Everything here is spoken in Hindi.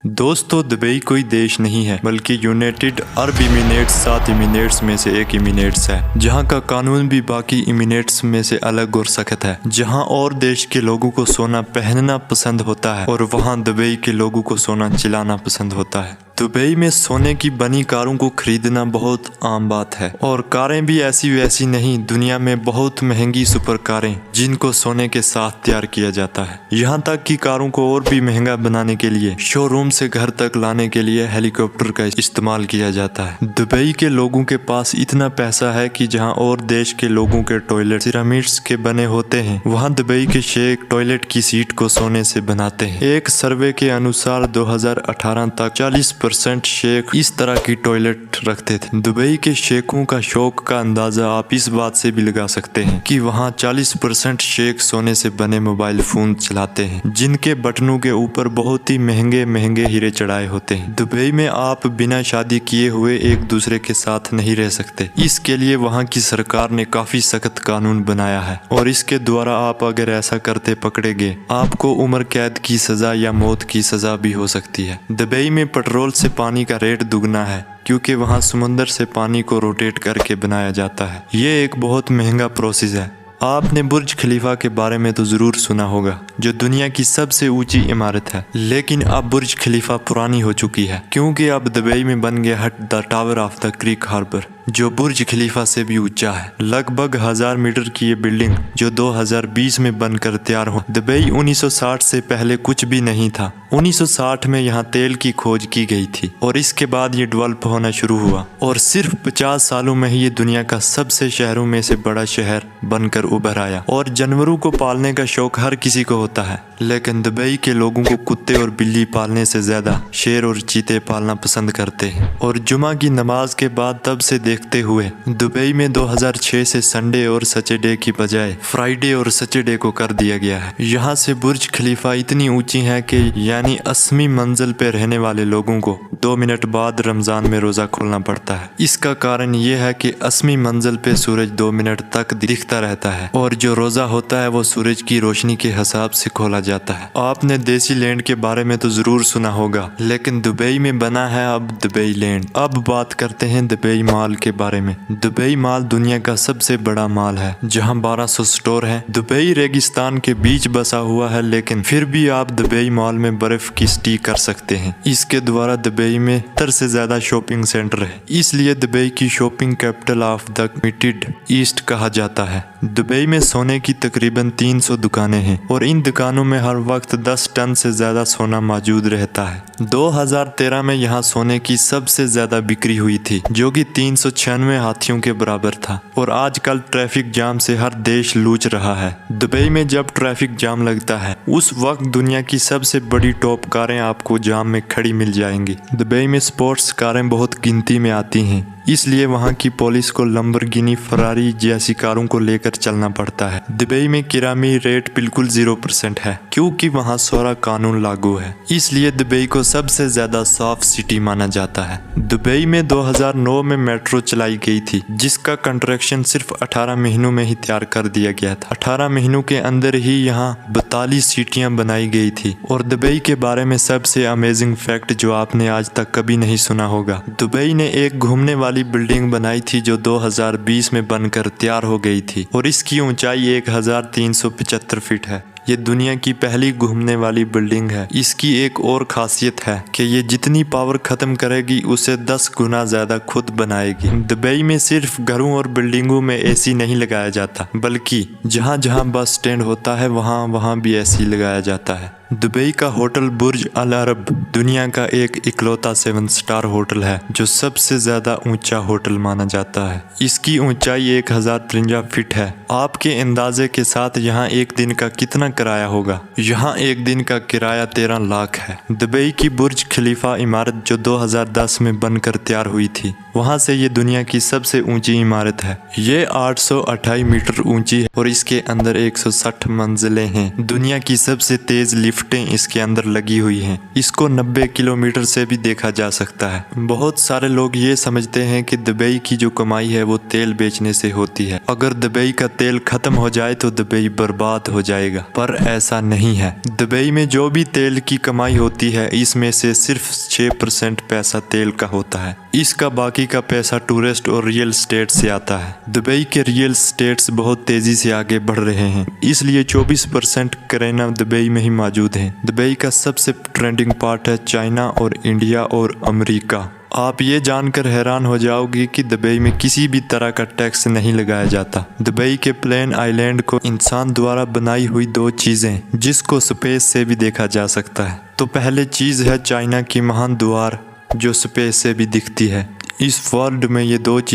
दोस्तों, दुबई कोई देश नहीं है बल्कि यूनाइटेड अरब इमिरेट्स 7 इमिरेट्स में से एक इमिरेट्स है, जहां का कानून भी बाकी इमिरेट्स में से अलग और सख्त है। जहां और देश के लोगों को सोना पहनना पसंद होता है और वहां दुबई के लोगों को सोना चलाना पसंद होता है। दुबई में सोने की बनी कारों को खरीदना बहुत आम बात है और कारें भी ऐसी वैसी नहीं, दुनिया में बहुत महंगी सुपर कारें जिनको सोने के साथ तैयार किया जाता है। यहाँ तक कि कारों को और भी महंगा बनाने के लिए शोरूम से घर तक लाने के लिए हेलीकॉप्टर का इस्तेमाल किया जाता है। दुबई के लोगों के पास इतना पैसा है कि जहाँ और देश के लोगों के टॉयलेट सिरामिड्स के बने होते हैं, वहाँ दुबई के शेख टॉयलेट की सीट को सोने से बनाते हैं। एक सर्वे के अनुसार 2018 तक 40% शेख इस तरह की टॉयलेट रखते थे। दुबई के शेखों का शौक का अंदाजा आप इस बात से भी लगा सकते हैं कि वहाँ 40% शेख सोने से बने मोबाइल फोन चलाते हैं, जिनके बटनों के ऊपर बहुत ही महंगे महंगे हीरे चढ़ाए होते हैं। दुबई में आप बिना शादी किए हुए एक दूसरे के साथ नहीं रह सकते। इसके लिए वहाँ की सरकार ने काफी सख्त कानून बनाया है और इसके द्वारा आप अगर ऐसा करते पकड़े गए, आपको उम्र कैद की सजा या मौत की सजा भी हो सकती है। दुबई में पेट्रोल से पानी का रेट दुगना है क्योंकि वहाँ समुंदर से पानी को रोटेट करके बनाया जाता है। ये एक बहुत महंगा प्रोसेस है। आपने बुर्ज खलीफा के बारे में तो जरूर सुना होगा, जो दुनिया की सबसे ऊंची इमारत है। लेकिन अब बुर्ज खलीफा पुरानी हो चुकी है क्योंकि अब दुबई में बन गया हट the tower of the creek harbour, जो बुर्ज खलीफा से भी ऊंचा है। लगभग 1000 मीटर की ये बिल्डिंग जो 2020 में बनकर तैयार हो। दुबई 1960 से पहले कुछ भी नहीं था। 1960 में यहाँ तेल की खोज की गई थी और इसके बाद ये डेवलप होना शुरू हुआ और सिर्फ 50 सालों में ही ये दुनिया का सबसे शहरों में से बड़ा शहर बनकर उभर आया। और जानवरों को पालने का शौक हर किसी को होता है, लेकिन दुबई के लोगों को कुत्ते और बिल्ली पालने से ज्यादा शेर और चीते पालना पसंद करते हैं। और जुमा की नमाज के बाद तब से देखते हुए दुबई में 2006 से संडे और सैटरडे की बजाय फ्राइडे और सैटरडे को कर दिया गया है। यहाँ से बुर्ज खलीफा इतनी ऊंची है कि यानी 80वीं मंजिल पे रहने वाले लोगों को 2 मिनट बाद रमजान में रोजा खोलना पड़ता है। इसका कारण ये है कि 80वीं मंजिल पे सूरज 2 मिनट तक दिखता रहता है और जो रोजा होता है वो सूरज की रोशनी के हिसाब से खोला जाता है। आपने देसी लैंड के बारे में तो जरूर सुना होगा, लेकिन दुबई में बना है अब दुबई लैंड। अब बात करते हैं दुबई मॉल के बारे में। दुबई मॉल दुनिया का सबसे बड़ा मॉल है जहां 1200 स्टोर हैं। दुबई रेगिस्तान के बीच बसा हुआ है, लेकिन फिर भी आप दुबई मॉल में बर्फ की स्टी कर सकते हैं। इसके द्वारा दुबई में 70 से ज्यादा शॉपिंग सेंटर है, इसलिए दुबई की shopping capital of the middle east कहा जाता है। दुबई में सोने की तकरीबन 300 दुकानें हैं और इन दुकानों में हर वक्त 10 टन से ज्यादा सोना मौजूद रहता है। 2013 में यहाँ सोने की सबसे ज्यादा बिक्री हुई थी, जो कि 396 हाथियों के बराबर था। और आजकल ट्रैफिक जाम से हर देश लूच रहा है। दुबई में जब ट्रैफिक जाम लगता है, उस वक्त दुनिया की सबसे बड़ी टॉप कारें आपको जाम में खड़ी मिल जाएंगी। दुबई में स्पोर्ट्स कारें बहुत गिनती में आती हैं, इसलिए वहाँ की पुलिस को लंबरगिनी, फरारी जैसी कारों को लेकर चलना पड़ता है। दुबई में किरामी रेट बिल्कुल 0% है क्योंकि वहाँ सोरा कानून लागू है, इसलिए दुबई को सबसे ज्यादा सॉफ्ट सिटी माना जाता है। दुबई में 2009 में मेट्रो चलाई गई थी, जिसका कंस्ट्रक्शन सिर्फ 18 महीनों में ही तैयार कर दिया गया था। 18 महीनों के अंदर ही यहाँ 42 सीटियाँ बनाई गई थी। और दुबई के बारे में सबसे अमेजिंग फैक्ट जो आपने आज तक कभी नहीं सुना होगा, दुबई ने एक घूमने वाली बिल्डिंग बनाई थी जो 2020 में बनकर तैयार हो गई थी और इसकी ऊंचाई 1375 फीट है। ये दुनिया की पहली घूमने वाली बिल्डिंग है। इसकी एक और खासियत है कि ये जितनी पावर खत्म करेगी उसे 10 गुना ज्यादा खुद बनाएगी। दुबई में सिर्फ घरों और बिल्डिंगों में एसी नहीं लगाया जाता, बल्कि जहाँ जहाँ बस स्टैंड होता है वहाँ भी एसी लगाया जाता है। दुबई का होटल बुर्ज अल अरब दुनिया का एक इकलौता 7 स्टार होटल है जो सबसे ज्यादा ऊंचा होटल माना जाता है। इसकी ऊंचाई 1053 फीट है। आपके अंदाजे के साथ यहाँ एक दिन का कितना किराया होगा? यहाँ एक दिन का किराया 13 लाख है। दुबई की बुर्ज खलीफा इमारत जो 2010 में बनकर तैयार हुई थी, वहाँ से ये दुनिया की सबसे ऊंची इमारत है। ये 828 मीटर ऊंची है और इसके अंदर 160 मंजिलें हैं। दुनिया की सबसे तेज लिफ्टें इसके अंदर लगी हुई हैं। इसको 90 किलोमीटर से भी देखा जा सकता है। बहुत सारे लोग ये समझते हैं कि दुबई की जो कमाई है वो तेल बेचने से होती है। अगर दुबई का तेल खत्म हो जाए तो दुबई बर्बाद हो जाएगा, पर पर ऐसा नहीं है। दुबई में जो भी तेल की कमाई होती है इसमें से सिर्फ 6% पैसा तेल का होता है। इसका बाकी का पैसा टूरिस्ट और रियल एस्टेट से आता है। दुबई के रियल एस्टेट्स बहुत तेजी से आगे बढ़ रहे हैं, इसलिए 24% करेना दुबई में ही मौजूद है। दुबई का सबसे ट्रेंडिंग पार्ट है चाइना और इंडिया और अमेरिका। आप ये जानकर हैरान हो जाओगे कि दुबई में किसी भी तरह का टैक्स नहीं लगाया जाता। दुबई के प्लेन आइलैंड को इंसान द्वारा बनाई हुई 2 चीज़ें जिसको स्पेस से भी देखा जा सकता है। तो पहले चीज़ है चाइना की महान द्वार जो स्पेस से भी दिखती है। इस वर्ल्ड में ये 2 चीज़